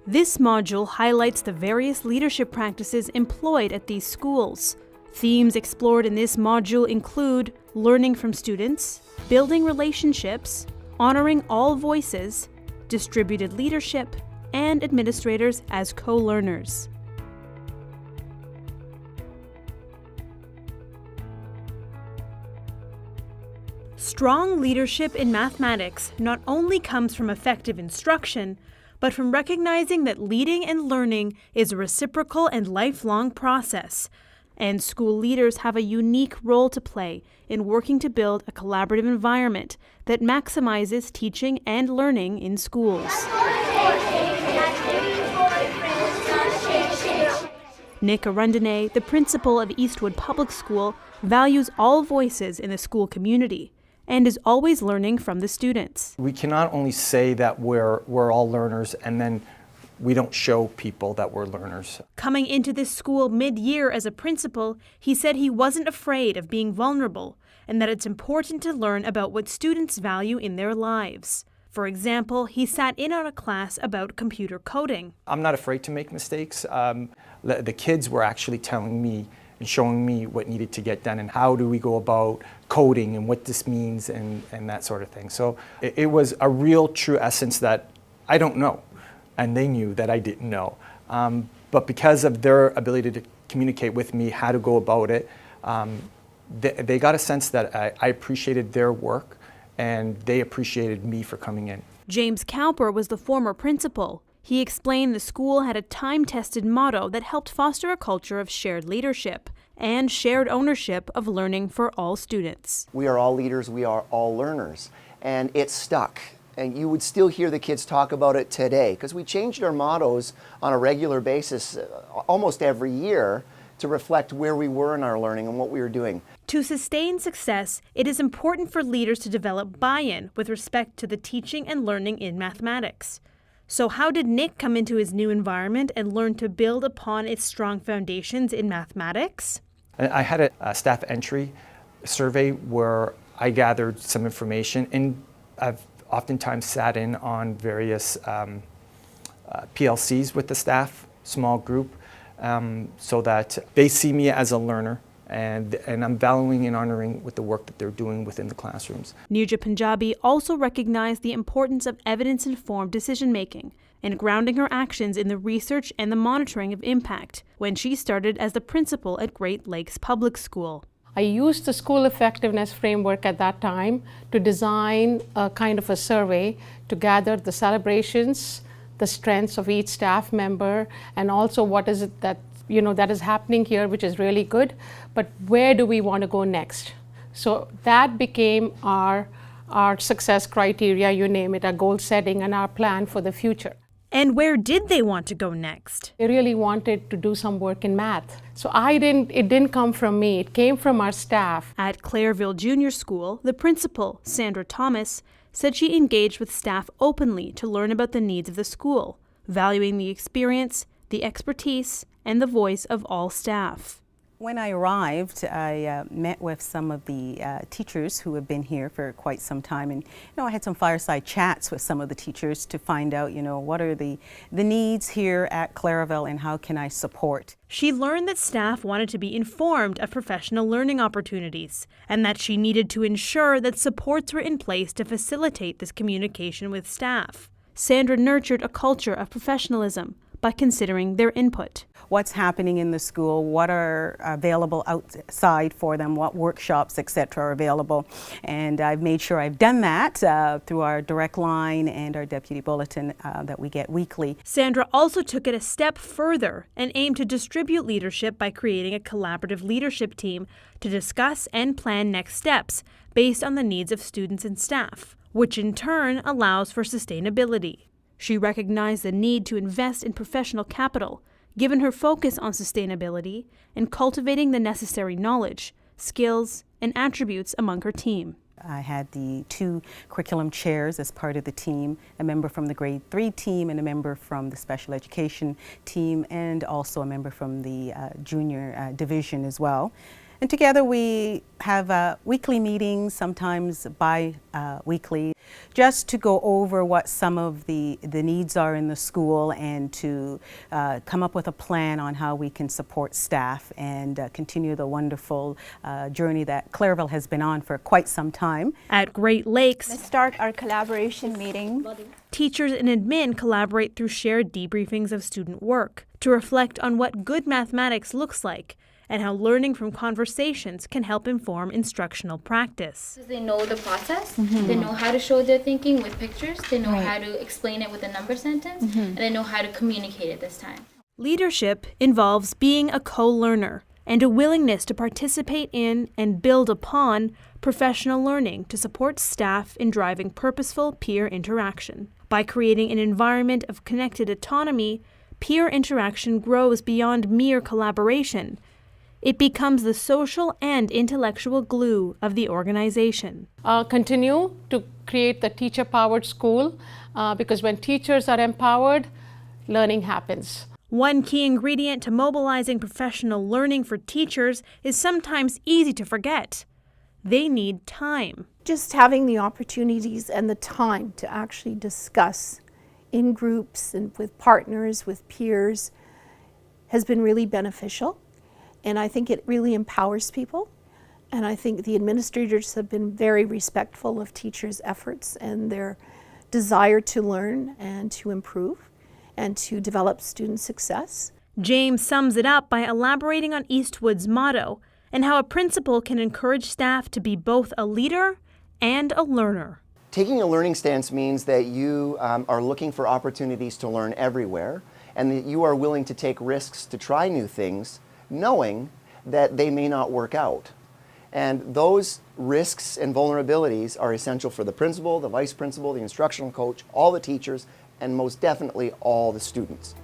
This module highlights the various leadership practices employed at these schools. Themes explored in this module include learning from students, building relationships, honoring all voices, distributed leadership, and administrators as co-learners. Strong leadership in mathematics not only comes from effective instruction, but from recognizing that leading and learning is a reciprocal and lifelong process, and school leaders have a unique role to play in working to build a collaborative environment that maximizes teaching and learning in schools. Nick Arundine, the principal of Eastwood Public School, values all voices in the school community and is always learning from the students. We cannot only say that we're all learners and then we don't show people that we're learners. Coming into this school mid-year as a principal, he said he wasn't afraid of being vulnerable and that it's important to learn about what students value in their lives. For example, he sat in on a class about computer coding. I'm not afraid to make mistakes. The kids were actually telling me and showing me what needed to get done and how do we go about coding and what this means and that sort of thing. So it was a real true essence that I don't know, and they knew that I didn't know. But because of their ability to communicate with me how to go about it, they got a sense that I appreciated their work and they appreciated me for coming in. James Cowper was the former principal. He explained the school had a time-tested motto that helped foster a culture of shared leadership and shared ownership of learning for all students. We are all leaders, we are all learners, and it stuck. And you would still hear the kids talk about it today, because we changed our mottos on a regular basis almost every year to reflect where we were in our learning and what we were doing. To sustain success, it is important for leaders to develop buy-in with respect to the teaching and learning in mathematics. So how did Nick come into his new environment and learn to build upon its strong foundations in mathematics? I had a staff entry survey where I gathered some information, and I've oftentimes sat in on various PLCs with the staff, small group, so that they see me as a learner, and I'm valuing and honoring with the work that they're doing within the classrooms. Nuja Punjabi also recognized the importance of evidence-informed decision-making and grounding her actions in the research and the monitoring of impact when she started as the principal at Great Lakes Public School. I used the school effectiveness framework at that time to design a kind of a survey to gather the celebrations, the strengths of each staff member, and also what is it that that is happening here, which is really good, but where do we want to go next? So that became our success criteria, you name it, our goal setting and our plan for the future. And where did they want to go next? They really wanted to do some work in math. So it didn't come from me, it came from our staff. At Clairville Junior School, the principal, Sandra Thomas, said she engaged with staff openly to learn about the needs of the school, valuing the experience, the expertise, and the voice of all staff. When I arrived, I met with some of the teachers who have been here for quite some time, and I had some fireside chats with some of the teachers to find out, what are the needs here at Clairville and how can I support. She learned that staff wanted to be informed of professional learning opportunities and that she needed to ensure that supports were in place to facilitate this communication with staff. Sandra nurtured a culture of professionalism by considering their input. What's happening in the school, what are available outside for them, what workshops, etc. are available. And I've made sure I've done that through our direct line and our deputy bulletin that we get weekly. Sandra also took it a step further and aimed to distribute leadership by creating a collaborative leadership team to discuss and plan next steps based on the needs of students and staff, which in turn allows for sustainability. She recognized the need to invest in professional capital, given her focus on sustainability and cultivating the necessary knowledge, skills, and attributes among her team. I had the 2 curriculum chairs as part of the team, a member from the grade 3 team and a member from the special education team, and also a member from the junior division as well. And together we have weekly meetings, sometimes bi-weekly, just to go over what some of the needs are in the school and to come up with a plan on how we can support staff and continue the wonderful journey that Clairville has been on for quite some time. At Great Lakes, Let's start our collaboration meeting. teachers and admin collaborate through shared debriefings of student work to reflect on what good mathematics looks like and how learning from conversations can help inform instructional practice. They know the process, they know how to show their thinking with pictures, they know how to explain it with a number sentence, and they know how to communicate it this time. Leadership involves being a co-learner and a willingness to participate in and build upon professional learning to support staff in driving purposeful peer interaction. By creating an environment of connected autonomy, peer interaction grows beyond mere collaboration. It becomes the social and intellectual glue of the organization. Continue to create the teacher-powered school because when teachers are empowered, learning happens. One key ingredient to mobilizing professional learning for teachers is sometimes easy to forget. They need time. Just having the opportunities and the time to actually discuss in groups and with partners, with peers, has been really beneficial. And I think it really empowers people. And I think the administrators have been very respectful of teachers' efforts and their desire to learn and to improve and to develop student success. James sums it up by elaborating on Eastwood's motto and how a principal can encourage staff to be both a leader and a learner. Taking a learning stance means that you are looking for opportunities to learn everywhere and that you are willing to take risks to try new things, knowing that they may not work out. And those risks and vulnerabilities are essential for the principal, the vice principal, the instructional coach, all the teachers, and most definitely all the students.